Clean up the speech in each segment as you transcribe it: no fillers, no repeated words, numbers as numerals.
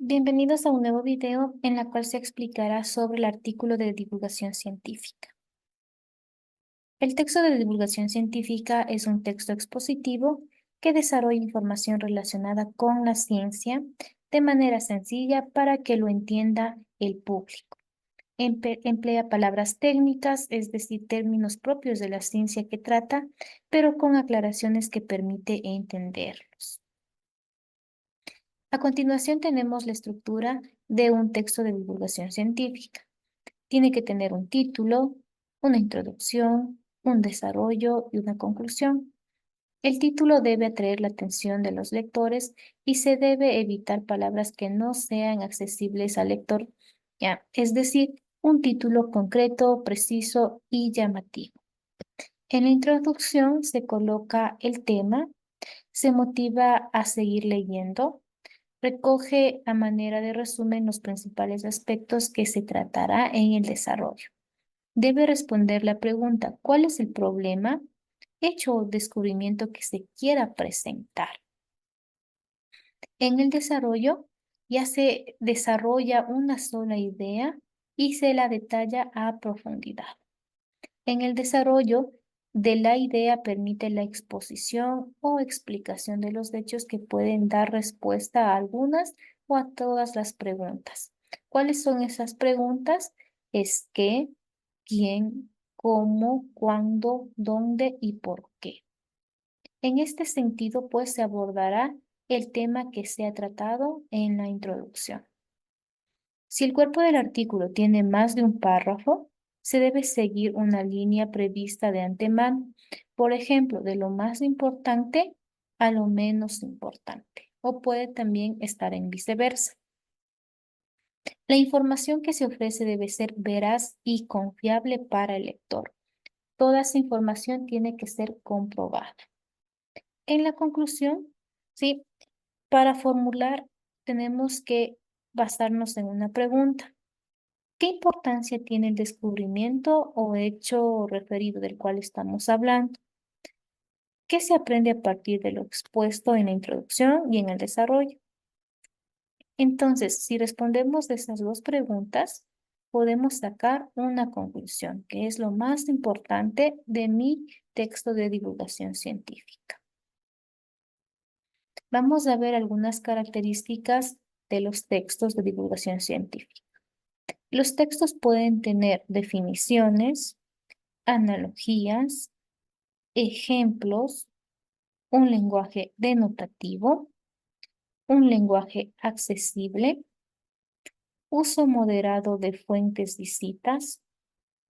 Bienvenidos a un nuevo video en la cual se explicará sobre el artículo de divulgación científica. El texto de divulgación científica es un texto expositivo que desarrolla información relacionada con la ciencia de manera sencilla para que lo entienda el público. Emplea palabras técnicas, es decir, términos propios de la ciencia que trata, pero con aclaraciones que permite entenderlos. A continuación tenemos la estructura de un texto de divulgación científica. Tiene que tener un título, una introducción, un desarrollo y una conclusión. El título debe atraer la atención de los lectores y se debe evitar palabras que no sean accesibles al lector, ¿ya? Es decir, un título concreto, preciso y llamativo. En la introducción se coloca el tema, se motiva a seguir leyendo. Recoge a manera de resumen los principales aspectos que se tratará en el desarrollo. Debe responder la pregunta, ¿cuál es el problema, hecho o descubrimiento que se quiera presentar? En el desarrollo ya se desarrolla una sola idea y se la detalla a profundidad. En el desarrollo de la idea permite la exposición o explicación de los hechos que pueden dar respuesta a algunas o a todas las preguntas. ¿Cuáles son esas preguntas? Es qué, quién, cómo, cuándo, dónde y por qué. En este sentido, pues se abordará el tema que se ha tratado en la introducción. Si el cuerpo del artículo tiene más de un párrafo, se debe seguir una línea prevista de antemano, por ejemplo, de lo más importante a lo menos importante, o puede también estar en viceversa. La información que se ofrece debe ser veraz y confiable para el lector. Toda esa información tiene que ser comprobada. En la conclusión, sí, para formular tenemos que basarnos en una pregunta. ¿Qué importancia tiene el descubrimiento o hecho referido del cual estamos hablando? ¿Qué se aprende a partir de lo expuesto en la introducción y en el desarrollo? Entonces, si respondemos de esas dos preguntas, podemos sacar una conclusión, que es lo más importante de mi texto de divulgación científica. Vamos a ver algunas características de los textos de divulgación científica. Los textos pueden tener definiciones, analogías, ejemplos, un lenguaje denotativo, un lenguaje accesible, uso moderado de fuentes y citas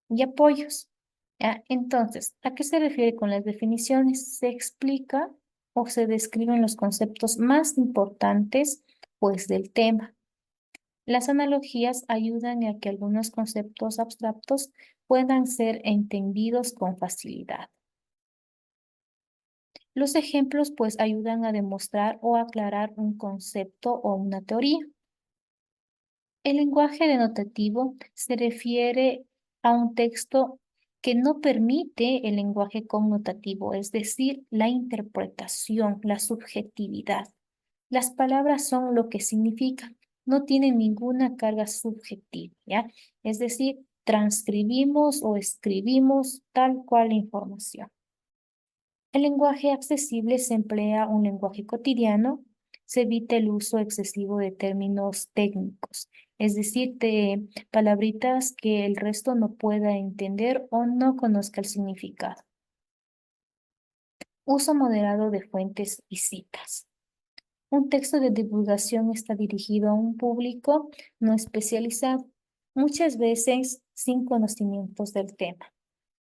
y apoyos. ¿Ya? Entonces, ¿a qué se refiere con las definiciones? Se explica o se describen los conceptos más importantes, pues, del tema. Las analogías ayudan a que algunos conceptos abstractos puedan ser entendidos con facilidad. Los ejemplos pues ayudan a demostrar o aclarar un concepto o una teoría. El lenguaje denotativo se refiere a un texto que no permite el lenguaje connotativo, es decir, la interpretación, la subjetividad. Las palabras son lo que significan, no tienen ninguna carga subjetiva, ¿ya? Es decir, transcribimos o escribimos tal cual información. El lenguaje accesible se emplea un lenguaje cotidiano, se evita el uso excesivo de términos técnicos, es decir, de palabritas que el resto no pueda entender o no conozca el significado. Uso moderado de fuentes y citas. Un texto de divulgación está dirigido a un público no especializado, muchas veces sin conocimientos del tema.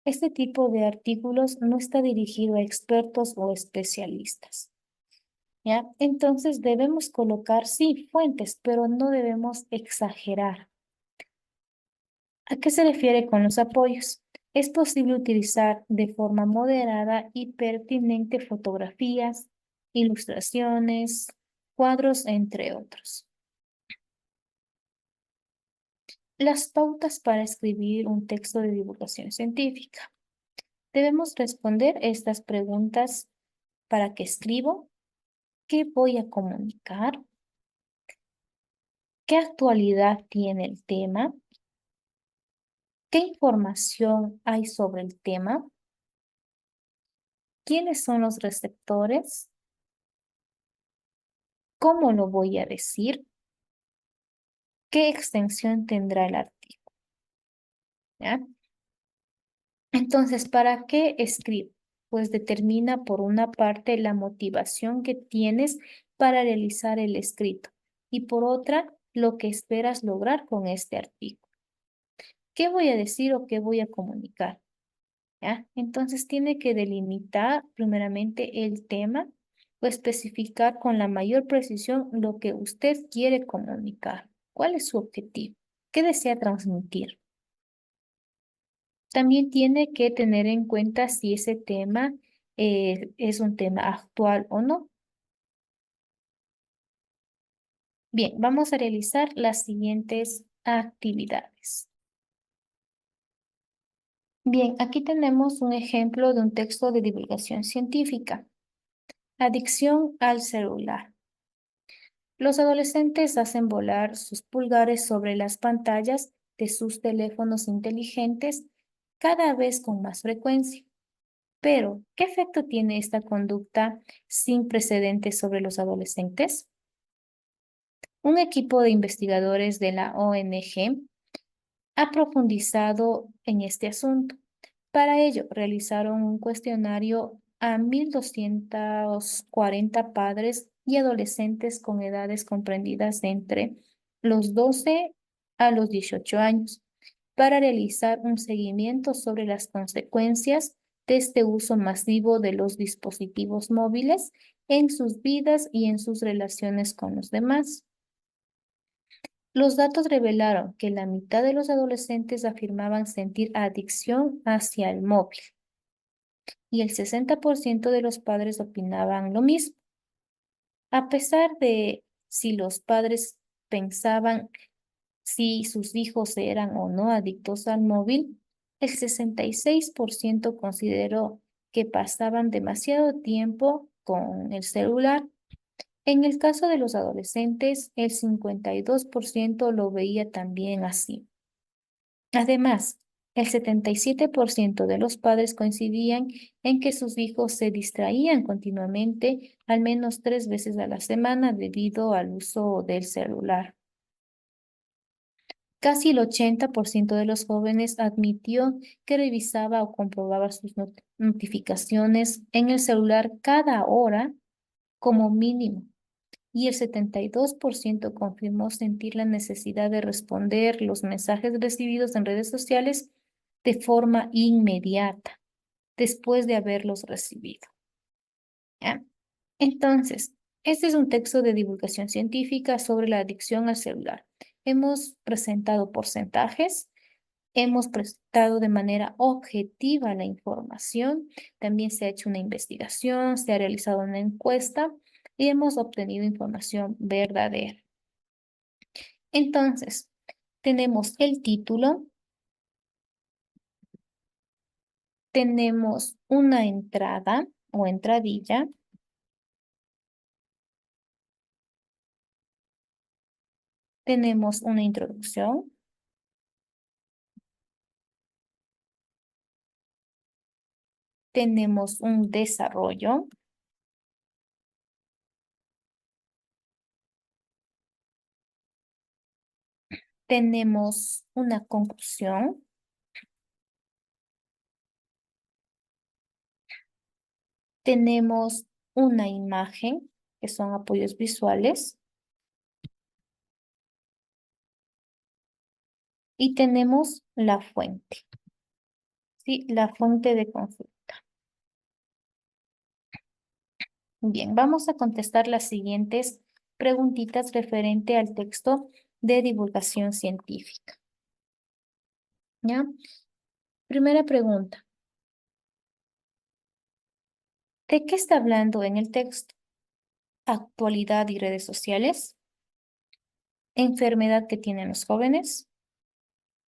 Este tipo de artículos no está dirigido a expertos o especialistas, ¿ya? Entonces debemos colocar, sí, fuentes, pero no debemos exagerar. ¿A qué se refiere con los apoyos? Es posible utilizar de forma moderada y pertinente fotografías, ilustraciones, cuadros, entre otros. Las pautas para escribir un texto de divulgación científica. Debemos responder estas preguntas: ¿para qué escribo? ¿Qué voy a comunicar? ¿Qué actualidad tiene el tema? ¿Qué información hay sobre el tema? ¿Quiénes son los receptores? ¿Cómo lo voy a decir? ¿Qué extensión tendrá el artículo? ¿Ya? Entonces, ¿para qué escribo? Pues determina por una parte la motivación que tienes para realizar el escrito y por otra lo que esperas lograr con este artículo. ¿Qué voy a decir o qué voy a comunicar? ¿Ya? Entonces tiene que delimitar primeramente el tema o especificar con la mayor precisión lo que usted quiere comunicar. ¿Cuál es su objetivo? ¿Qué desea transmitir? También tiene que tener en cuenta si ese tema es un tema actual o no. Bien, vamos a realizar las siguientes actividades. Bien, aquí tenemos un ejemplo de un texto de divulgación científica. Adicción al celular. Los adolescentes hacen volar sus pulgares sobre las pantallas de sus teléfonos inteligentes cada vez con más frecuencia. Pero, ¿qué efecto tiene esta conducta sin precedentes sobre los adolescentes? Un equipo de investigadores de la ONG ha profundizado en este asunto. Para ello, realizaron un cuestionario a 1.240 padres y adolescentes con edades comprendidas entre los 12 a los 18 años para realizar un seguimiento sobre las consecuencias de este uso masivo de los dispositivos móviles en sus vidas y en sus relaciones con los demás. Los datos revelaron que la mitad de los adolescentes afirmaban sentir adicción hacia el móvil y el 60% de los padres opinaban lo mismo. A pesar de si los padres pensaban si sus hijos eran o no adictos al móvil, el 66% consideró que pasaban demasiado tiempo con el celular. En el caso de los adolescentes, el 52% lo veía también así. Además, el 77% de los padres coincidían en que sus hijos se distraían continuamente al menos 3 veces a la semana debido al uso del celular. Casi el 80% de los jóvenes admitió que revisaba o comprobaba sus notificaciones en el celular cada hora como mínimo y el 72% confirmó sentir la necesidad de responder los mensajes recibidos en redes sociales de forma inmediata después de haberlos recibido. ¿Ya? Entonces, este es un texto de divulgación científica sobre la adicción al celular. Hemos presentado porcentajes, hemos presentado de manera objetiva la información, también se ha hecho una investigación, se ha realizado una encuesta y hemos obtenido información verdadera. Entonces, tenemos el título, tenemos una entrada o entradilla, tenemos una introducción, tenemos un desarrollo, tenemos una conclusión, tenemos una imagen, que son apoyos visuales, y tenemos la fuente, ¿sí? La fuente de consulta. Bien, vamos a contestar las siguientes preguntitas referente al texto de divulgación científica. ¿Ya? Primera pregunta. ¿De qué está hablando en el texto? Actualidad y redes sociales, enfermedad que tienen los jóvenes,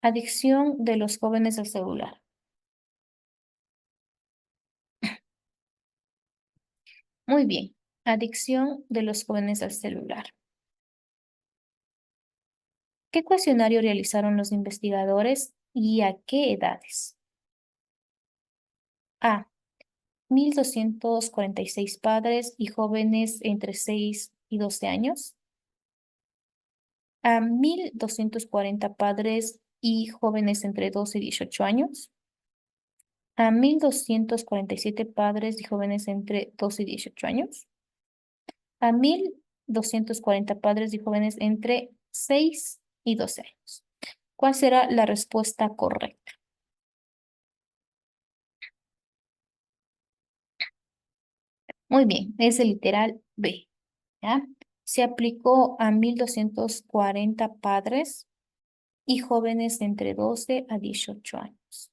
adicción de los jóvenes al celular. Muy bien, adicción de los jóvenes al celular. ¿Qué cuestionario realizaron los investigadores y a qué edades? A. 1.246 padres y jóvenes entre 6 y 12 años. A 1.240 padres y jóvenes entre 12 y 18 años. A 1.247 padres y jóvenes entre 12 y 18 años. A 1.240 padres y jóvenes entre 6 y 12 años. ¿Cuál será la respuesta correcta? Muy bien, es el literal B. ¿Ya? Se aplicó a 1.240 padres y jóvenes entre 12 a 18 años.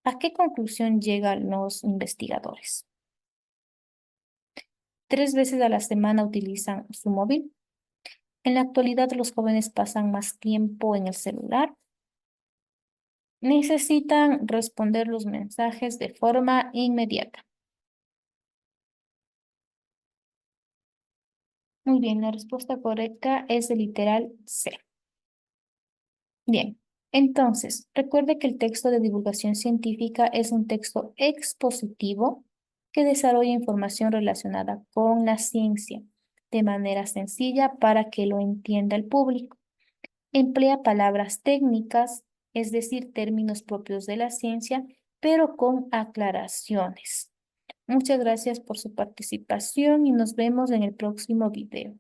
¿A qué conclusión llegan los investigadores? 3 veces a la semana utilizan su móvil. En la actualidad los jóvenes pasan más tiempo en el celular. Necesitan responder los mensajes de forma inmediata. Muy bien, la respuesta correcta es el literal C. Bien, entonces, recuerde que el texto de divulgación científica es un texto expositivo que desarrolla información relacionada con la ciencia de manera sencilla para que lo entienda el público. Emplea palabras técnicas, es decir, términos propios de la ciencia, pero con aclaraciones. Muchas gracias por su participación y nos vemos en el próximo video.